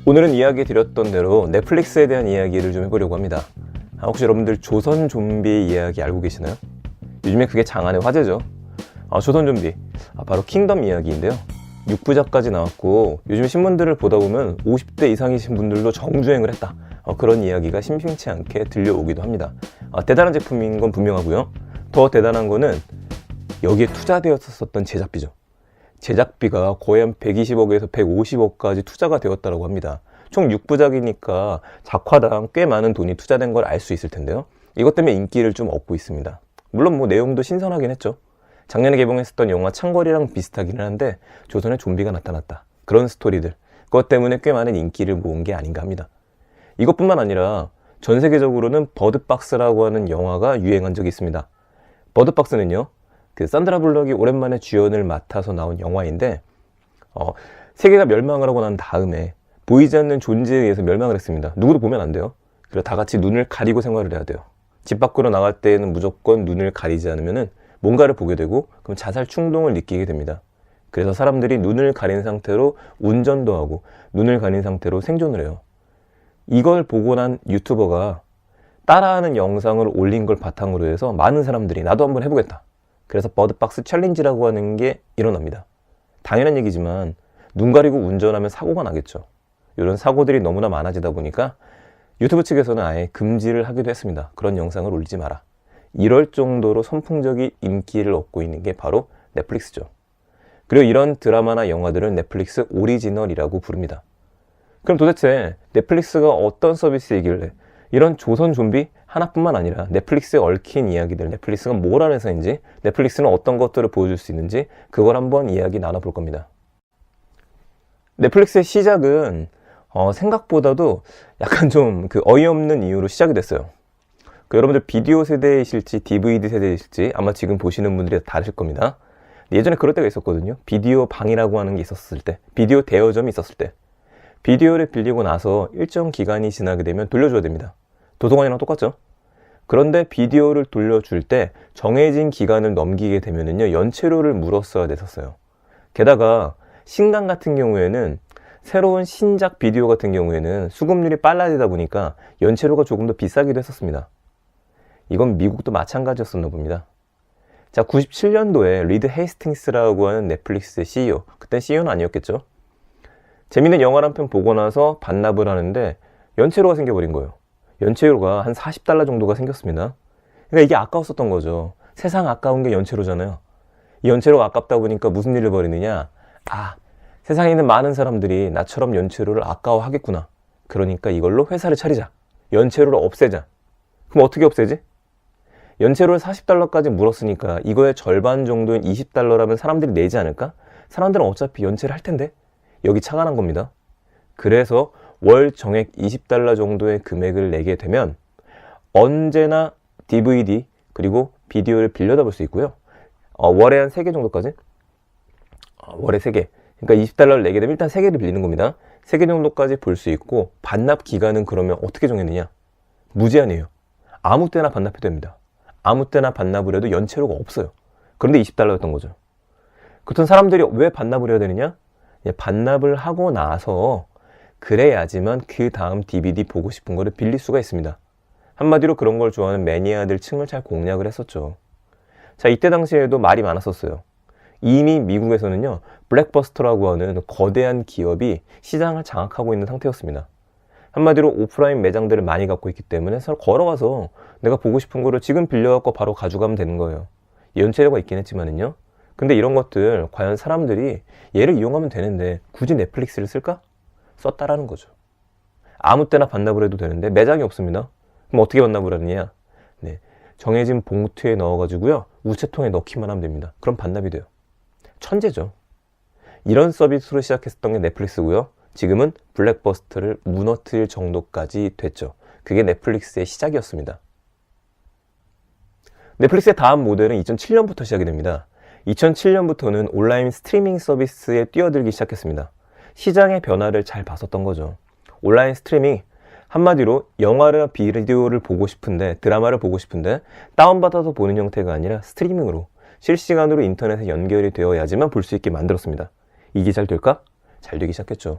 오늘은 이야기 드렸던 대로 넷플릭스에 대한 이야기를 좀 해보려고 합니다. 혹시 여러분들 조선 좀비 이야기 알고 계시나요? 요즘에 그게 장안의 화제죠. 조선 좀비, 바로 킹덤 이야기인데요. 6부작까지 나왔고 요즘 신문들을 보다 보면 50대 이상이신 분들도 정주행을 했다, 그런 이야기가 심심치 않게 들려오기도 합니다. 대단한 제품인 건 분명하고요. 더 대단한 거는 여기에 투자되었었던 제작비죠. 제작비가 거의 한 120억에서 150억까지 투자가 되었다고 합니다. 총 6부작이니까 작화당 꽤 많은 돈이 투자된 걸 알 수 있을 텐데요. 이것 때문에 인기를 좀 얻고 있습니다. 물론 내용도 신선하긴 했죠. 작년에 개봉했었던 영화 창궐이랑 비슷하기는 한데 조선에 좀비가 나타났다, 그런 스토리들, 그것 때문에 꽤 많은 인기를 모은 게 아닌가 합니다. 이것뿐만 아니라 전 세계적으로는 버드박스라고 하는 영화가 유행한 적이 있습니다. 버드박스는요, 산드라 블럭이 오랜만에 주연을 맡아서 나온 영화인데 세계가 멸망을 하고 난 다음에 보이지 않는 존재에 의해서 멸망을 했습니다. 누구도 보면 안 돼요. 그래서 다 같이 눈을 가리고 생활을 해야 돼요. 집 밖으로 나갈 때에는 무조건 눈을 가리지 않으면 뭔가를 보게 되고 그럼 자살 충동을 느끼게 됩니다. 그래서 사람들이 눈을 가린 상태로 운전도 하고 눈을 가린 상태로 생존을 해요. 이걸 보고 난 유튜버가 따라하는 영상을 올린 걸 바탕으로 해서 많은 사람들이 나도 한번 해보겠다, 그래서 버드박스 챌린지라고 하는 게 일어납니다. 당연한 얘기지만 눈 가리고 운전하면 사고가 나겠죠. 이런 사고들이 너무나 많아지다 보니까 유튜브 측에서는 아예 금지를 하기도 했습니다. 그런 영상을 올리지 마라. 이럴 정도로 선풍적인 인기를 얻고 있는 게 바로 넷플릭스죠. 그리고 이런 드라마나 영화들을 넷플릭스 오리지널이라고 부릅니다. 그럼 도대체 넷플릭스가 어떤 서비스이길래 이런 조선 좀비 하나뿐만 아니라 넷플릭스에 얽힌 이야기들, 넷플릭스가 뭘 하는 회사인지, 넷플릭스는 어떤 것들을 보여줄 수 있는지, 그걸 한번 이야기 나눠볼 겁니다. 넷플릭스의 시작은 생각보다도 약간 좀 어이없는 이유로 시작이 됐어요. 여러분들 비디오 세대이실지 DVD 세대이실지 아마 지금 보시는 분들이 다르실 겁니다. 예전에 그럴 때가 있었거든요. 비디오 방이라고 하는 게 있었을 때, 비디오 대여점이 있었을 때, 비디오를 빌리고 나서 일정 기간이 지나게 되면 돌려줘야 됩니다. 도서관이랑 똑같죠? 그런데 비디오를 돌려줄 때 정해진 기간을 넘기게 되면은요, 연체료를 물었어야 됐었어요. 게다가 신간 같은 경우에는, 새로운 신작 비디오 같은 경우에는 수급률이 빨라지다 보니까 연체료가 조금 더 비싸기도 했었습니다. 이건 미국도 마찬가지였었나 봅니다. 자, 97년도에 리드 헤이스팅스라고 하는 넷플릭스의 CEO, 그땐 CEO는 아니었겠죠? 재밌는 영화를 한 편 보고 나서 반납을 하는데 연체료가 생겨버린 거예요. 연체료가 한 $40 정도가 생겼습니다. 그러니까 이게 아까웠었던 거죠. 세상 아까운 게 연체료잖아요. 이 연체료가 아깝다 보니까 무슨 일을 벌이느냐, 세상에 있는 많은 사람들이 나처럼 연체료를 아까워하겠구나, 그러니까 이걸로 회사를 차리자, 연체료를 없애자. 그럼 어떻게 없애지? 연체료를 $40까지 물었으니까 이거의 절반 정도인 $20라면 사람들이 내지 않을까? 사람들은 어차피 연체를 할 텐데. 여기 차가 난 겁니다. 그래서 월 정액 $20 정도의 금액을 내게 되면 언제나 DVD 그리고 비디오를 빌려다 볼 수 있고요. 월에 한 3개 정도까지? 월에 3개. 그러니까 $20를 내게 되면 일단 3개를 빌리는 겁니다. 3개 정도까지 볼 수 있고, 반납 기간은 그러면 어떻게 정했느냐? 무제한이에요. 아무 때나 반납해도 됩니다. 아무 때나 반납을 해도 연체료가 없어요. 그런데 $20였던 거죠. 그렇던 사람들이 왜 반납을 해야 되느냐? 반납을 하고 나서 그래야지만 그 다음 DVD 보고 싶은 거를 빌릴 수가 있습니다. 한마디로 그런 걸 좋아하는 매니아들 층을 잘 공략을 했었죠. 자, 이때 당시에도 말이 많았었어요. 이미 미국에서는요, 블랙버스터라고 하는 거대한 기업이 시장을 장악하고 있는 상태였습니다. 한마디로 오프라인 매장들을 많이 갖고 있기 때문에 서로 걸어가서 내가 보고 싶은 거를 지금 빌려갖고 바로 가져가면 되는 거예요. 연체료가 있긴 했지만은요. 근데 이런 것들 과연 사람들이 얘를 이용하면 되는데 굳이 넷플릭스를 쓸까? 썼다라는 거죠. 아무 때나 반납을 해도 되는데 매장이 없습니다. 그럼 어떻게 반납을 하느냐? 정해진 봉투에 넣어가지고요, 우체통에 넣기만 하면 됩니다. 그럼 반납이 돼요. 천재죠. 이런 서비스로 시작했었던 게 넷플릭스고요. 지금은 블랙버스터를 무너뜨릴 정도까지 됐죠. 그게 넷플릭스의 시작이었습니다. 넷플릭스의 다음 모델은 2007년부터 시작이 됩니다. 2007년부터는 온라인 스트리밍 서비스에 뛰어들기 시작했습니다. 시장의 변화를 잘 봤었던 거죠. 온라인 스트리밍, 한마디로 영화를 비디오를 보고 싶은데, 드라마를 보고 싶은데 다운받아서 보는 형태가 아니라 스트리밍으로 실시간으로 인터넷에 연결이 되어야지만 볼 수 있게 만들었습니다. 이게 잘 될까? 잘 되기 시작했죠.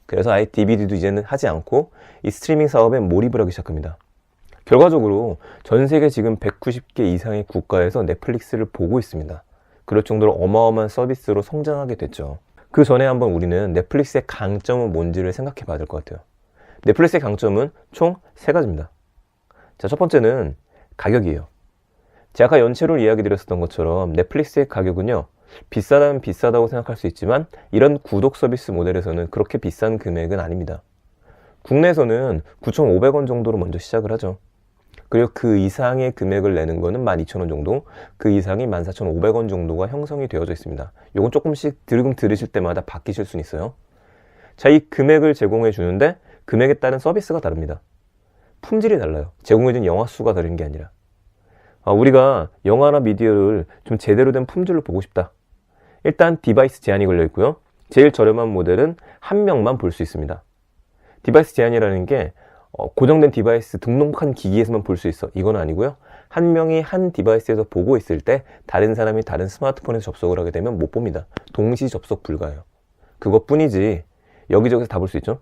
그래서 아예 DVD도 이제는 하지 않고 이 스트리밍 사업에 몰입을 하기 시작합니다. 결과적으로 전 세계 지금 190개 이상의 국가에서 넷플릭스를 보고 있습니다. 그럴 정도로 어마어마한 서비스로 성장하게 됐죠. 그 전에 한번 우리는 넷플릭스의 강점은 뭔지를 생각해 봐야 될 것 같아요. 넷플릭스의 강점은 총 3가지입니다. 자, 첫 번째는 가격이에요. 제가 아까 연체로 이야기 드렸었던 것처럼 넷플릭스의 가격은요, 비싸다면 비싸다고 생각할 수 있지만 이런 구독 서비스 모델에서는 그렇게 비싼 금액은 아닙니다. 국내에서는 9,500원 정도로 먼저 시작을 하죠. 그리고 그 이상의 금액을 내는 거는 12,000원 정도, 그 이상이 14,500원 정도가 형성이 되어져 있습니다. 요건 조금씩 들으실 때마다 바뀌실 수는 있어요. 자, 이 금액을 제공해 주는데 금액에 따른 서비스가 다릅니다. 품질이 달라요. 제공해준 영화 수가 다른 게 아니라. 우리가 영화나 미디어를 좀 제대로 된 품질로 보고 싶다. 일단 디바이스 제한이 걸려 있고요. 제일 저렴한 모델은 한 명만 볼 수 있습니다. 디바이스 제한이라는 게 고정된 디바이스 등록한 기기에서만 볼 수 있어. 이건 아니고요. 한 명이 한 디바이스에서 보고 있을 때 다른 사람이 다른 스마트폰에서 접속을 하게 되면 못 봅니다. 동시 접속 불가예요. 그것뿐이지 여기저기서 다 볼 수 있죠.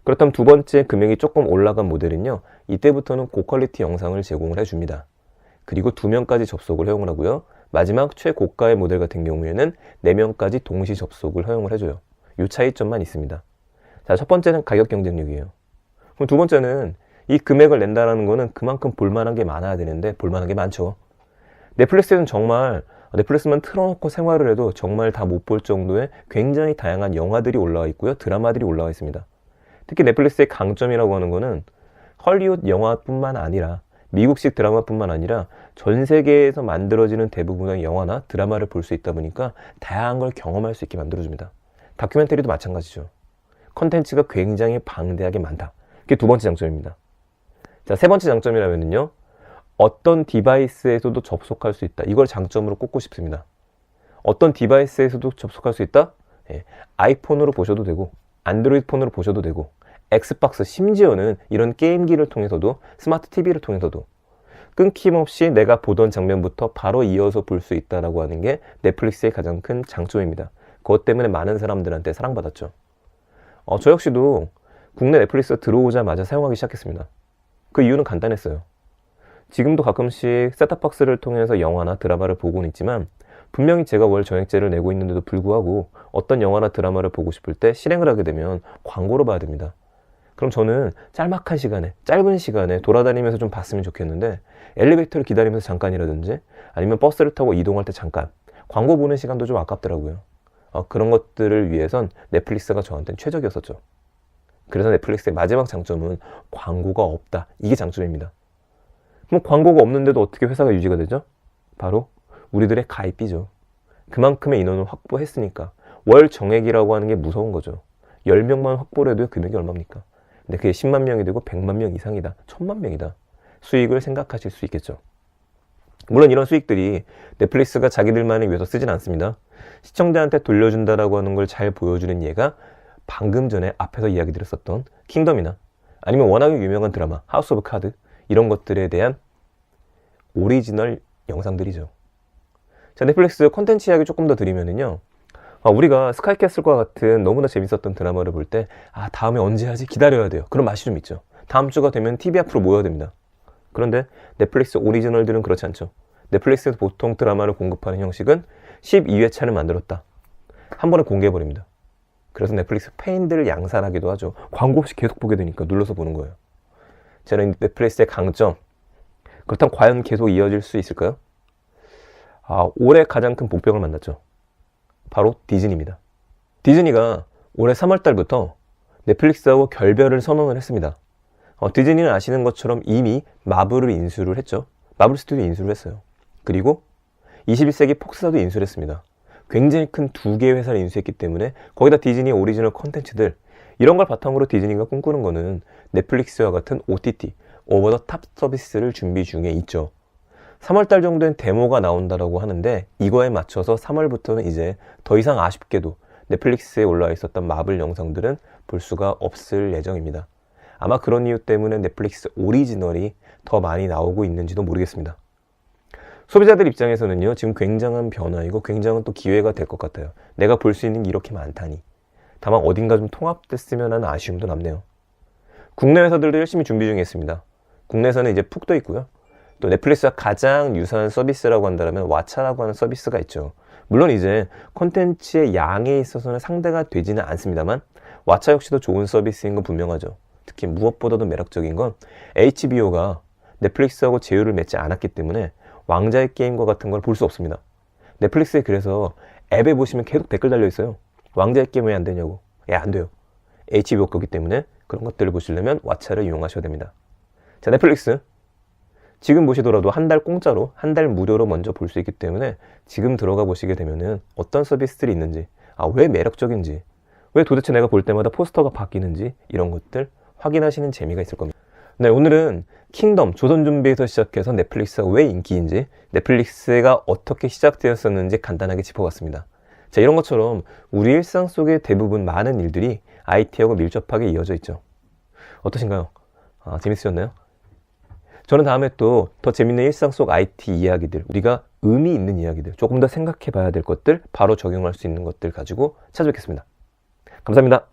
그렇다면 두 번째 금액이 조금 올라간 모델은요. 이때부터는 고퀄리티 영상을 제공을 해줍니다. 그리고 2명까지 접속을 허용을 하고요. 마지막 최고가의 모델 같은 경우에는 4명까지 동시 접속을 허용을 해줘요. 이 차이점만 있습니다. 자, 첫 번째는 가격 경쟁력이에요. 그럼 두 번째는 이 금액을 낸다는 거는 그만큼 볼만한 게 많아야 되는데 볼만한 게 많죠. 넷플릭스는 정말 넷플릭스만 틀어놓고 생활을 해도 정말 다 못 볼 정도의 굉장히 다양한 영화들이 올라와 있고요. 드라마들이 올라와 있습니다. 특히 넷플릭스의 강점이라고 하는 거는 헐리우드 영화뿐만 아니라 미국식 드라마뿐만 아니라 전 세계에서 만들어지는 대부분의 영화나 드라마를 볼 수 있다 보니까 다양한 걸 경험할 수 있게 만들어줍니다. 다큐멘터리도 마찬가지죠. 컨텐츠가 굉장히 방대하게 많다. 그게 두 번째 장점입니다. 자, 세 번째 장점이라면요. 어떤 디바이스에서도 접속할 수 있다. 이걸 장점으로 꼽고 싶습니다. 어떤 디바이스에서도 접속할 수 있다? 예, 아이폰으로 보셔도 되고 안드로이드 폰으로 보셔도 되고 엑스박스, 심지어는 이런 게임기를 통해서도 스마트 TV를 통해서도 끊김없이 내가 보던 장면부터 바로 이어서 볼 수 있다라고 하는 게 넷플릭스의 가장 큰 장점입니다. 그것 때문에 많은 사람들한테 사랑받았죠. 저 역시도 국내 넷플릭스가 들어오자마자 사용하기 시작했습니다. 그 이유는 간단했어요. 지금도 가끔씩 셋탑박스를 통해서 영화나 드라마를 보고는 있지만 분명히 제가 월 정액제를 내고 있는데도 불구하고 어떤 영화나 드라마를 보고 싶을 때 실행을 하게 되면 광고로 봐야 됩니다. 그럼 저는 짤막한 시간에, 짧은 시간에 돌아다니면서 좀 봤으면 좋겠는데 엘리베이터를 기다리면서 잠깐이라든지 아니면 버스를 타고 이동할 때 잠깐 광고 보는 시간도 좀 아깝더라고요. 그런 것들을 위해선 넷플릭스가 저한테는 최적이었었죠. 그래서 넷플릭스의 마지막 장점은 광고가 없다. 이게 장점입니다. 그럼 광고가 없는데도 어떻게 회사가 유지가 되죠? 바로 우리들의 가입비죠. 그만큼의 인원을 확보했으니까 월 정액이라고 하는 게 무서운 거죠. 10명만 확보를 해도 금액이 얼마입니까? 근데 그게 10만 명이 되고 100만 명 이상이다. 1000만 명이다. 수익을 생각하실 수 있겠죠. 물론 이런 수익들이 넷플릭스가 자기들만을 위해서 쓰진 않습니다. 시청자한테 돌려준다라고 하는 걸 잘 보여주는 예가 방금 전에 앞에서 이야기 드렸었던 킹덤이나 아니면 워낙에 유명한 드라마 하우스 오브 카드 이런 것들에 대한 오리지널 영상들이죠. 자, 넷플릭스 콘텐츠 이야기 조금 더 드리면은요. 우리가 스카이캐슬과 같은 너무나 재밌었던 드라마를 볼 때 다음에 언제 하지? 기다려야 돼요. 그런 맛이 좀 있죠. 다음 주가 되면 TV 앞으로 모여야 됩니다. 그런데 넷플릭스 오리지널들은 그렇지 않죠. 넷플릭스에서 보통 드라마를 공급하는 형식은 12회차를 만들었다. 한 번에 공개해버립니다. 그래서 넷플릭스 페인들을 양산하기도 하죠. 광고 없이 계속 보게 되니까 눌러서 보는 거예요. 저는 넷플릭스의 강점, 그렇다면 과연 계속 이어질 수 있을까요? 올해 가장 큰 복병을 만났죠. 바로 디즈니입니다. 디즈니가 올해 3월달부터 넷플릭스하고 결별을 선언을 했습니다. 디즈니는 아시는 것처럼 이미 마블을 인수를 했죠. 마블 스튜디오 인수를 했어요. 그리고 21세기 폭스사도 인수를 했습니다. 굉장히 큰 2개의 회사를 인수했기 때문에 거기다 디즈니 오리지널 콘텐츠들 이런 걸 바탕으로 디즈니가 꿈꾸는 거는 넷플릭스와 같은 OTT, 오버 더 탑 서비스를 준비 중에 있죠. 3월달 정도엔 데모가 나온다라고 하는데 이거에 맞춰서 3월부터는 이제 더 이상 아쉽게도 넷플릭스에 올라와 있었던 마블 영상들은 볼 수가 없을 예정입니다. 아마 그런 이유 때문에 넷플릭스 오리지널이 더 많이 나오고 있는지도 모르겠습니다. 소비자들 입장에서는요, 지금 굉장한 변화이고 굉장한 또 기회가 될 것 같아요. 내가 볼 수 있는 게 이렇게 많다니. 다만 어딘가 좀 통합됐으면 하는 아쉬움도 남네요. 국내 회사들도 열심히 준비 중에 있습니다. 국내에서는 이제 푹 떠 있고요. 또 넷플릭스와 가장 유사한 서비스라고 한다면 왓챠라고 하는 서비스가 있죠. 물론 이제 콘텐츠의 양에 있어서는 상대가 되지는 않습니다만 왓챠 역시도 좋은 서비스인 건 분명하죠. 특히 무엇보다도 매력적인 건 HBO가 넷플릭스하고 제휴를 맺지 않았기 때문에 왕자의 게임과 같은 걸 볼 수 없습니다. 넷플릭스에 그래서 앱에 보시면 계속 댓글 달려 있어요. 왕자의 게임 왜 안 되냐고. 안 돼요. HBO 거기 때문에 그런 것들을 보시려면 왓챠를 이용하셔야 됩니다. 자, 넷플릭스 지금 보시더라도 한 달 공짜로, 한 달 무료로 먼저 볼 수 있기 때문에 지금 들어가 보시게 되면은 어떤 서비스들이 있는지, 왜 매력적인지, 왜 도대체 내가 볼 때마다 포스터가 바뀌는지 이런 것들 확인하시는 재미가 있을 겁니다. 네, 오늘은 킹덤, 조선 좀비에서 시작해서 넷플릭스가 왜 인기인지, 넷플릭스가 어떻게 시작되었었는지 간단하게 짚어봤습니다. 자, 이런 것처럼 우리 일상 속의 대부분 많은 일들이 IT하고 밀접하게 이어져 있죠. 어떠신가요? 재밌으셨나요? 저는 다음에 또 더 재밌는 일상 속 IT 이야기들, 우리가 의미 있는 이야기들, 조금 더 생각해 봐야 될 것들, 바로 적용할 수 있는 것들 가지고 찾아뵙겠습니다. 감사합니다.